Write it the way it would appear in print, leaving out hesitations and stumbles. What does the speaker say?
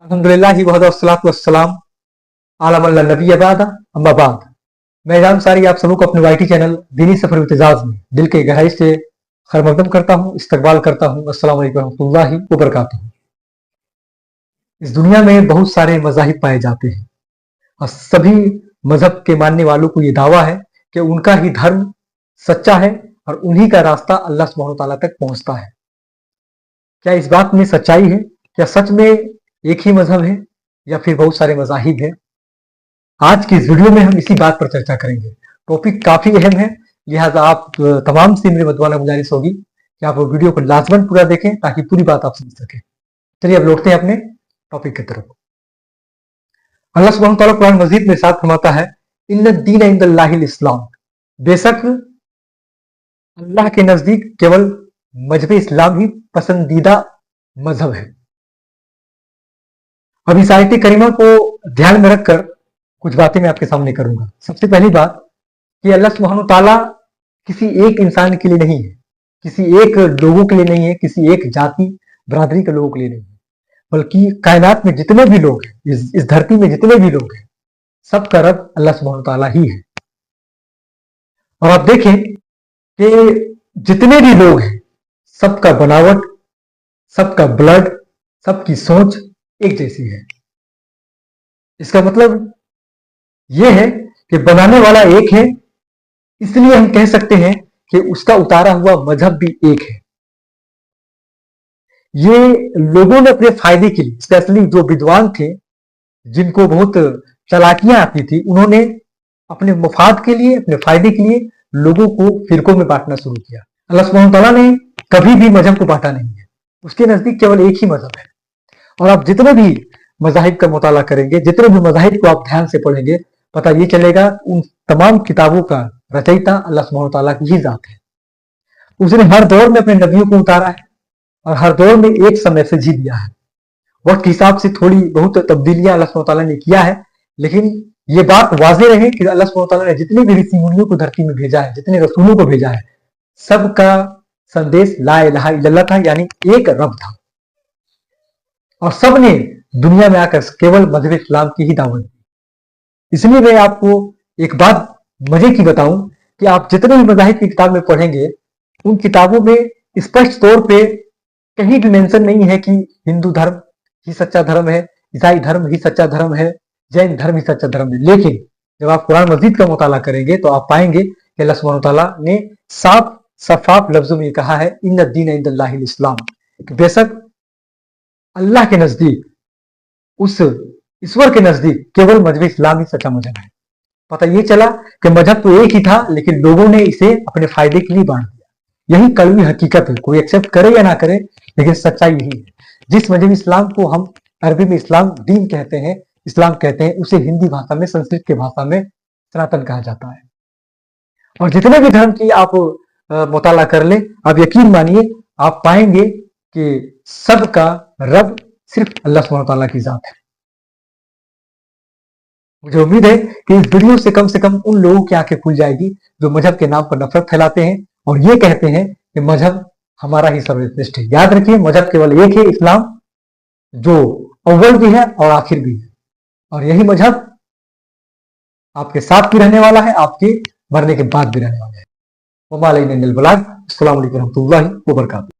अल्हम्दुलिल्लाहि वहदा वस्सलातु वस्सलाम अला मन ला नबिय्य बाद अम्मा बाद। मैं इल्हाम सारी आप सबको अपने वाईटी चैनल दीनी सफर इम्तिजाज में दिल के गहराई से खैर मकदम करता हूँ, इस्तकबाल करता हूँ। अस्सलाम वालेकुम रहमतुल्लाहि व बरकातुहू। इस दुनिया में बहुत सारे मज़ाहिब पाए जाते हैं और सभी मजहब के मानने वालों को ये दावा है कि उनका ही धर्म सच्चा है और उन्हीं का रास्ता अल्लाह सुब्हानहू व तआला तक पहुंचता है। क्या इस बात में सच्चाई है? क्या सच में एक ही मजहब है या फिर बहुत सारे मज़ाहिब हैं? आज की इस वीडियो में हम इसी बात पर चर्चा करेंगे। टॉपिक काफी अहम है, लिहाजा आप तमाम से मेरी बदवाना गुजारिश होगी कि आप वीडियो को लाजमन पूरा देखें ताकि पूरी बात आप समझ सकें। चलिए अब लौटते हैं अपने टॉपिक की तरफ। अल्लाह सुब्हानहू व तआला कुरान मजीद में इरशाद फरमाता है, इन्न दीन इंदल्लाहिल इस्लाम, बेशक अल्लाह के नजदीक केवल मजहब इस्लाम ही पसंदीदा मजहब है। अब इस आयत करीमा को ध्यान में रखकर कुछ बातें मैं आपके सामने करूंगा। सबसे पहली बात कि अल्लाह सुब्हानहू व तआला किसी एक इंसान के लिए नहीं है, किसी एक लोगों के लिए नहीं है, किसी एक जाति बरादरी के लोगों के लिए नहीं है, बल्कि कायनात में जितने भी लोग हैं, इस धरती में जितने भी लोग हैं, सबका रब अल्लाह सुब्हानहू व तआला ही है। और आप देखें कि जितने भी लोग हैं, सबका बनावट, सबका ब्लड, सबकी सोच एक जैसी है। इसका मतलब यह है कि बनाने वाला एक है, इसलिए हम कह सकते हैं कि उसका उतारा हुआ मजहब भी एक है। ये लोगों ने अपने फायदे के लिए, स्पेशली जो विद्वान थे, जिनको बहुत चालाकियां आती थी, उन्होंने अपने मफाद के लिए, अपने फायदे के लिए लोगों को फिरकों में बांटना शुरू किया। अल्लाह सुब्हानहू व तआला ने कभी भी मजहब को बांटा नहीं है, उसके नजदीक केवल एक ही मजहब है। और आप जितने भी मज़ाहिब का मुताला करेंगे, जितने भी मज़ाहिब को आप ध्यान से पढ़ेंगे, पता ये चलेगा उन तमाम किताबों का रचयिता अल्लाह सुब्हानहू व तआला की ही जात है। उसने हर दौर में अपने नबियों को उतारा है और हर दौर में एक समय से जी दिया है। वक्त के हिसाब से थोड़ी बहुत तब्दीलियां अल्लाह सुब्हानहू व तआला ने किया है, लेकिन ये बात वाज़ेह रहे कि अल्लाह सुब्हानहू व तआला ने जितने भी ऋषि मुनियों को धरती में भेजा है, जितने रसूलों को भेजा है, सबका संदेश ला इलाहा इल्लल्लाह था, यानी एक रब था। और सबने दुनिया में आकर केवल मजहब इस्लाम की ही दावत दी। इसलिए मैं आपको एक बात मजे की बताऊं कि आप जितने भी मज़ाहिब की किताब में पढ़ेंगे, उन किताबों में स्पष्ट तौर पे कहीं भी मेंशन नहीं है कि हिंदू धर्म ही सच्चा धर्म है, ईसाई धर्म ही सच्चा धर्म है, जैन धर्म ही सच्चा धर्म है। लेकिन जब आप कुरान मजीद का मुताला करेंगे तो आप पाएंगे कि अल्लाह सुब्हानहू व तआला ने साफ शफाफ लफ्जों में कहा है, इन्न दीन इंदल्लाहिल इस्लाम, बेशक अल्लाह के नजदीक, उस ईश्वर के नजदीक केवल मजहब इस्लाम ही सच्चा मजहब है। पता ये चला कि मजहब तो एक ही था, लेकिन लोगों ने इसे अपने फायदे के लिए बांट दिया। यही कड़वी हकीकत है, कोई एक्सेप्ट करे या ना करे, लेकिन सच्चाई यही है। जिस मजहब इस्लाम को हम अरबी में इस्लाम दीन कहते हैं, इस्लाम कहते हैं, उसे हिंदी भाषा में, संस्कृत की भाषा में सनातन कहा जाता है। और जितने भी धर्म की आप मुताला कर ले, आप यकीन मानिए आप पाएंगे कि सबका रब सिर्फ अल्लाह सुब्हानहू व तआला की जात है। मुझे उम्मीद है कि इस वीडियो से कम उन लोगों की आंखें खुल जाएगी जो मजहब के नाम पर नफरत फैलाते हैं और ये कहते हैं कि मजहब हमारा ही सर्वश्रेष्ठ है। याद रखिए, मजहब केवल एक है, इस्लाम, जो अव्वल भी है और आखिर भी है। और यही मजहब आपके साथ भी रहने वाला है, आपके मरने के बाद भी रहने वाला है। वमा अलैना इल्लल बलाग। अस्सलामु अलैकुम रहमतुल्लाहि व बरकातुहू।